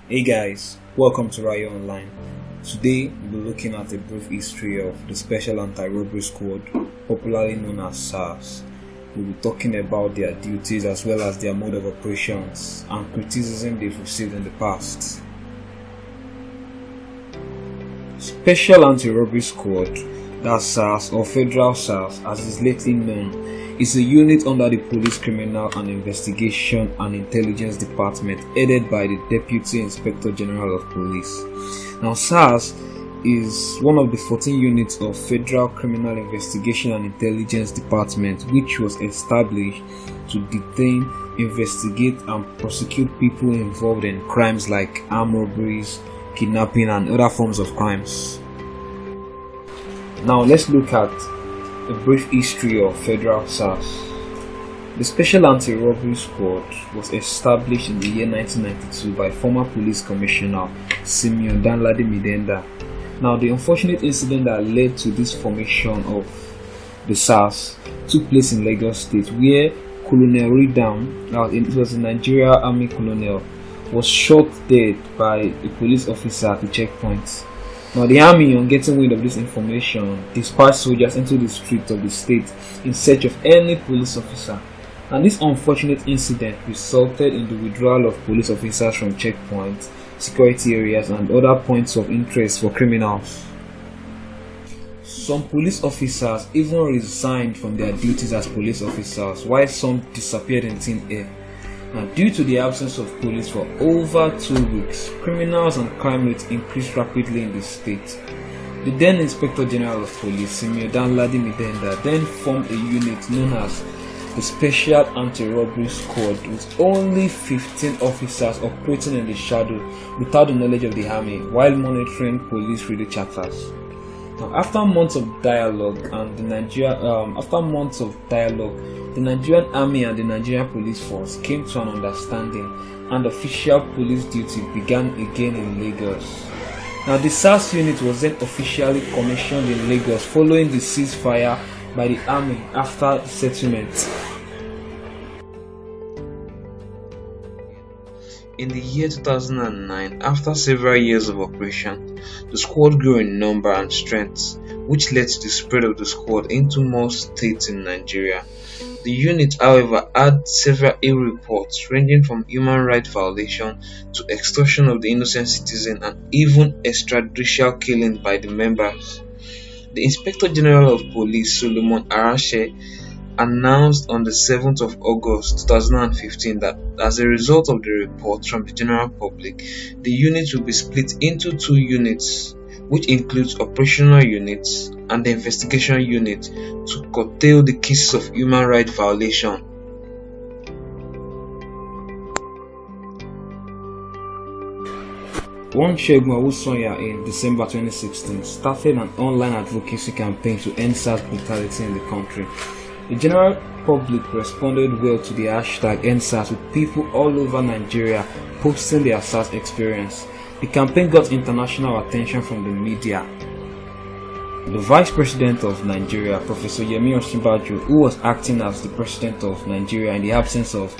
Hey guys, welcome to Rayo Online. Today we'll be looking at a brief history of the Special Anti-Robbery Squad, popularly known as SARS. We'll be talking about their duties as well as their mode of operations and criticism they've received in the past. Special Anti-Robbery Squad, that's SARS or Federal SARS as is lately known, is a unit under the Police Criminal and Investigation and Intelligence Department headed by the Deputy Inspector General of Police. Now SARS is one of the 14 units of Federal Criminal Investigation and Intelligence Department which was established to detain, investigate and prosecute people involved in crimes like armed robberies, kidnapping and other forms of crimes. Now let's look at a brief history of Federal SARS. The Special Anti-Robbery Squad was established in the year 1992 by former Police Commissioner Simeon Danladi Midenda. Now the unfortunate incident that led to this formation of the SARS took place in Lagos State where Colonel Ridam, it was a Nigeria Army colonel, was shot dead by a police officer at the checkpoint. Now the army, on getting wind of this information, dispatched soldiers into the streets of the state in search of any police officer. And this unfortunate incident resulted in the withdrawal of police officers from checkpoints, security areas and other points of interest for criminals. Some police officers even resigned from their duties as police officers, while some disappeared in thin air. Now, due to the absence of police for over 2 weeks, criminals and crime rates increased rapidly in the state. The then Inspector General of Police, Simeon Danladi Midenda, then formed a unit known as the Special Anti-Robbery Squad with only 15 officers operating in the shadow without the knowledge of the army while monitoring police radio chatters. Now, after months of dialogue, the Nigerian Army and the Nigerian Police Force came to an understanding, and official police duty began again in Lagos. Now, the SARS unit was then officially commissioned in Lagos following the ceasefire by the army after the settlement. In the year 2009, after several years of operation, the squad grew in number and strength, which led to the spread of the squad into more states in Nigeria. The unit, however, had several ill reports ranging from human rights violation to extortion of the innocent citizen and even extrajudicial killings by the members. The Inspector General of Police, Solomon Arashe, announced on the 7th of August 2015 that as a result of the reports from the general public, the unit will be split into 2 units, which includes operational units and the investigation unit, to curtail the cases of human rights violation. One Segun Awusonya in December 2016 started an online advocacy campaign to end SARS brutality in the country. The general public responded well to the hashtag ENDSARS with people all over Nigeria posting their SARS experience. The campaign got international attention from the media. The Vice President of Nigeria, Professor Yemi Osinbajo, who was acting as the President of Nigeria in the absence of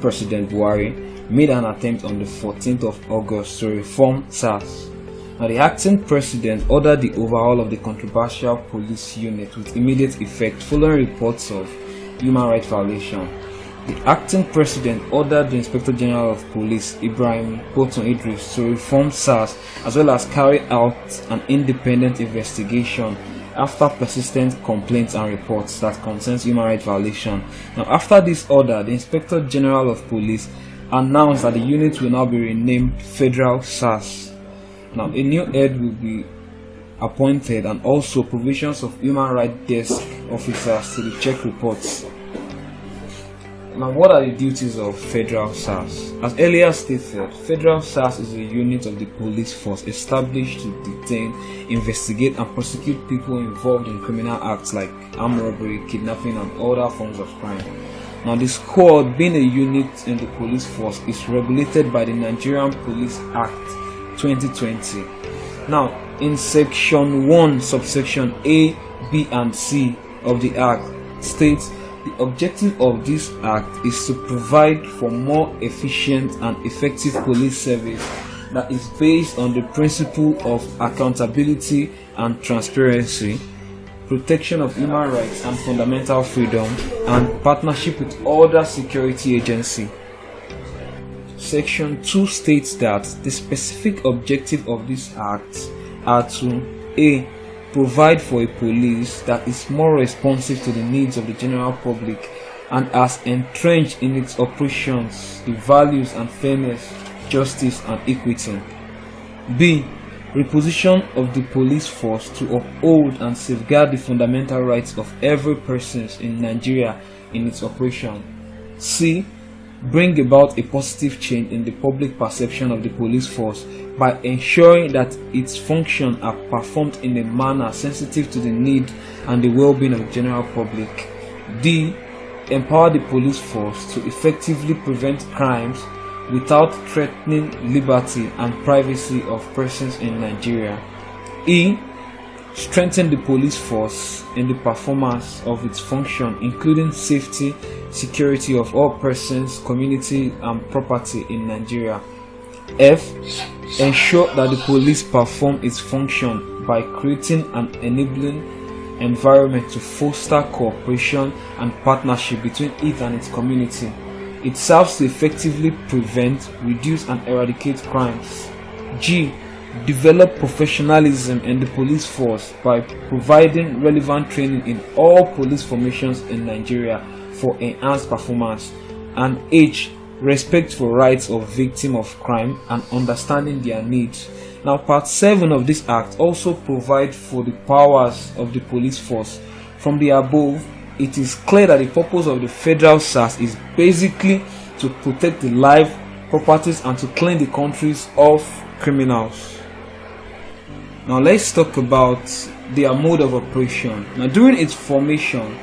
President Buhari, made an attempt on the 14th of August to reform SARS. Now, the acting president ordered the overhaul of the controversial police unit with immediate effect following reports of human rights violation. The acting president ordered the Inspector General of Police, Ibrahim Bolton Idris, to reform SARS as well as carry out an independent investigation after persistent complaints and reports that concerns human rights violation. Now, after this order, the Inspector General of Police announced that the unit will now be renamed Federal SARS. Now, a new head will be appointed and also provisions of human rights desk officers to check reports. Now, what are the duties of Federal SARS? As earlier stated, Federal SARS is a unit of the police force established to detain, investigate and prosecute people involved in criminal acts like armed robbery, kidnapping and other forms of crime. Now, the squad, being a unit in the police force, is regulated by the Nigerian Police Act 2020. Now, in section 1 subsection A, B and C of the Act states the objective of this Act is to provide for more efficient and effective police service that is based on the principle of accountability and transparency, protection of human rights and fundamental freedom, and partnership with other security agencies. Section 2 states that the specific objective of these acts are to a. Provide for a police that is more responsive to the needs of the general public and has entrenched in its operations the values and fairness, justice and equity. B. Reposition of the police force to uphold and safeguard the fundamental rights of every person in Nigeria in its operation. C. Bring about a positive change in the public perception of the police force by ensuring that its functions are performed in a manner sensitive to the need and the well-being of the general public. D. Empower the police force to effectively prevent crimes without threatening liberty and privacy of persons in Nigeria. E. Strengthen the police force in the performance of its function, including safety, security of all persons, community, and property in Nigeria. F. Ensure that the police perform its function by creating an enabling environment to foster cooperation and partnership between it and its community. It serves to effectively prevent, reduce, and eradicate crimes. G. Develop professionalism in the police force by providing relevant training in all police formations in Nigeria for enhanced performance. And H. Respect for rights of victims of crime and understanding their needs. Now, Part 7 of this Act also provides for the powers of the police force. From the above, it is clear that the purpose of the Federal SARS is basically to protect the lives, properties, and to clean the countries of criminals. Now let's talk about their mode of operation. Now, during its formation,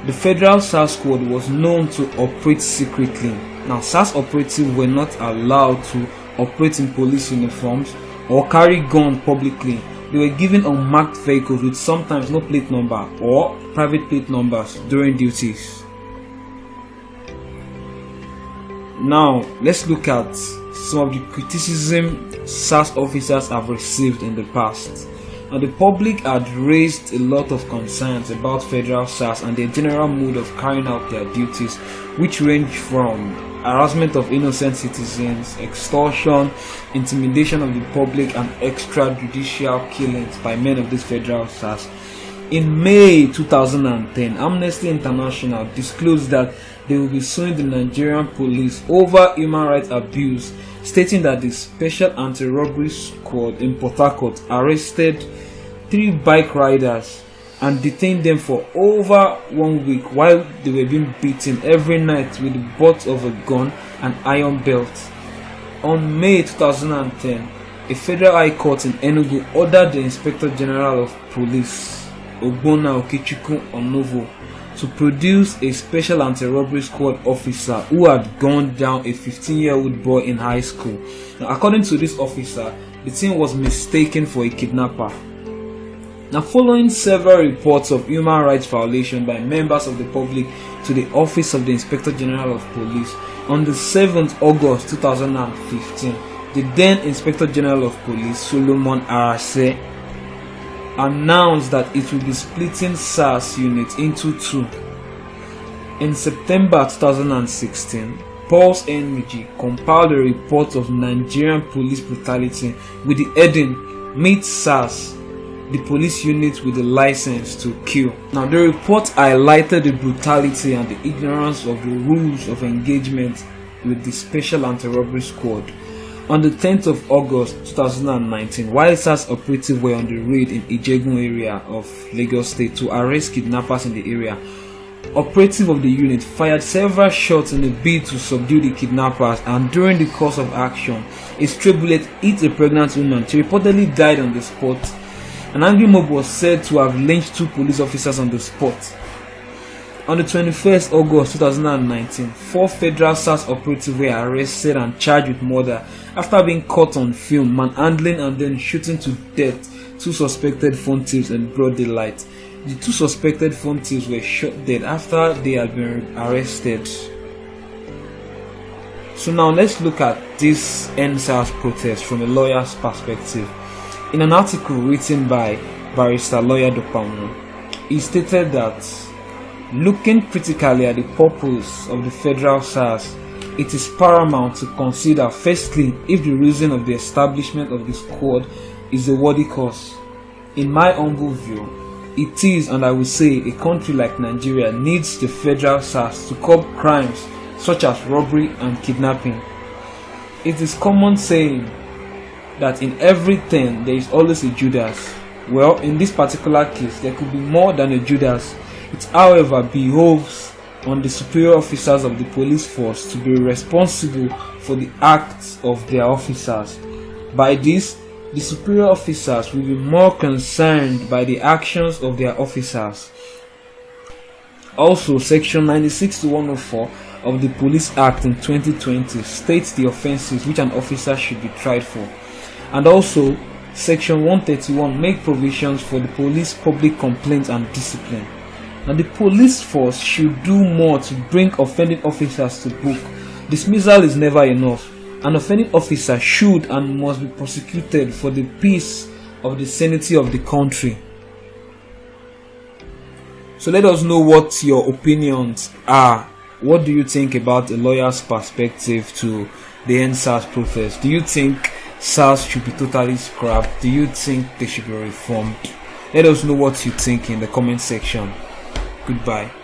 the Federal SARS Squad was known to operate secretly. Now, SARS operatives were not allowed to operate in police uniforms or carry guns publicly. They were given unmarked vehicles with sometimes no plate number or private plate numbers during duties. Now, let's look at some of the criticism SARS officers have received in the past. Now, the public had raised a lot of concerns about Federal SARS and their general mode of carrying out their duties, which range from harassment of innocent citizens, extortion, intimidation of the public, and extrajudicial killings by men of this Federal SARS. In May 2010, Amnesty International disclosed that they will be suing the Nigerian police over human rights abuse, stating that the Special Anti-Robbery Squad in Port Harcourt arrested 3 bike riders and detained them for over 1 week while they were being beaten every night with the butt of a gun and iron belt. On May 2010, a Federal High Court in Enugu ordered the Inspector General of Police, Ogbonna Okechukwu Onovo, to produce a Special Anti-Robbery Squad officer who had gunned down a 15-year-old boy in high school. Now, according to this officer, the teen was mistaken for a kidnapper. Now, following several reports of human rights violation by members of the public to the Office of the Inspector General of Police, on the 7th August 2015, the then Inspector General of Police, Solomon Arase, announced that it will be splitting SARS unit into 2. In September 2016, Pulse Energy compiled a report of Nigerian police brutality with the heading "Meet SARS, the police unit with the license to kill." Now, the report highlighted the brutality and the ignorance of the rules of engagement with the Special Anti-Robbery Squad. On the 10th of August 2019, while SARS operatives were on the raid in Ijegun area of Lagos State to arrest kidnappers in the area, operatives of the unit fired several shots in a bid to subdue the kidnappers, and during the course of action, a stray bullet hit a pregnant woman. She reportedly died on the spot. An angry mob was said to have lynched 2 police officers on the spot. On the 21st August 2019, 4 Federal SARS operatives were arrested and charged with murder after being caught on film manhandling and then shooting to death 2 suspected phone thieves in broad daylight. The 2 suspected phone thieves were shot dead after they had been arrested. So now let's look at this ENDSARS protest from a lawyer's perspective. In an article written by barrister Kola Dopamu, he stated that looking critically at the purpose of the federal SARS, it is paramount to consider firstly if the reason of the establishment of the squad is a worthy cause. In my humble view, it is, and I would say a country like Nigeria needs the federal SARS to curb crimes such as robbery and kidnapping. It is common saying that in everything there is always a Judas. Well, in this particular case, there could be more than a Judas. It, however, behoves on the superior officers of the police force to be responsible for the acts of their officers. By this, the superior officers will be more concerned by the actions of their officers. Also, section 96 to 104 of the Police Act in 2020 states the offences which an officer should be tried for. And also, section 131 make provisions for the police public complaints and discipline. Now, the police force should do more to bring offending officers to book. Dismissal is never enough. An offending officer should and must be prosecuted for the peace of the sanity of the country. So let us know what your opinions are. What do you think about a lawyer's perspective to the ENDSARS protest? Do you think SARS should be totally scrapped? Do you think they should be reformed? Let us know what you think in the comment section. Goodbye.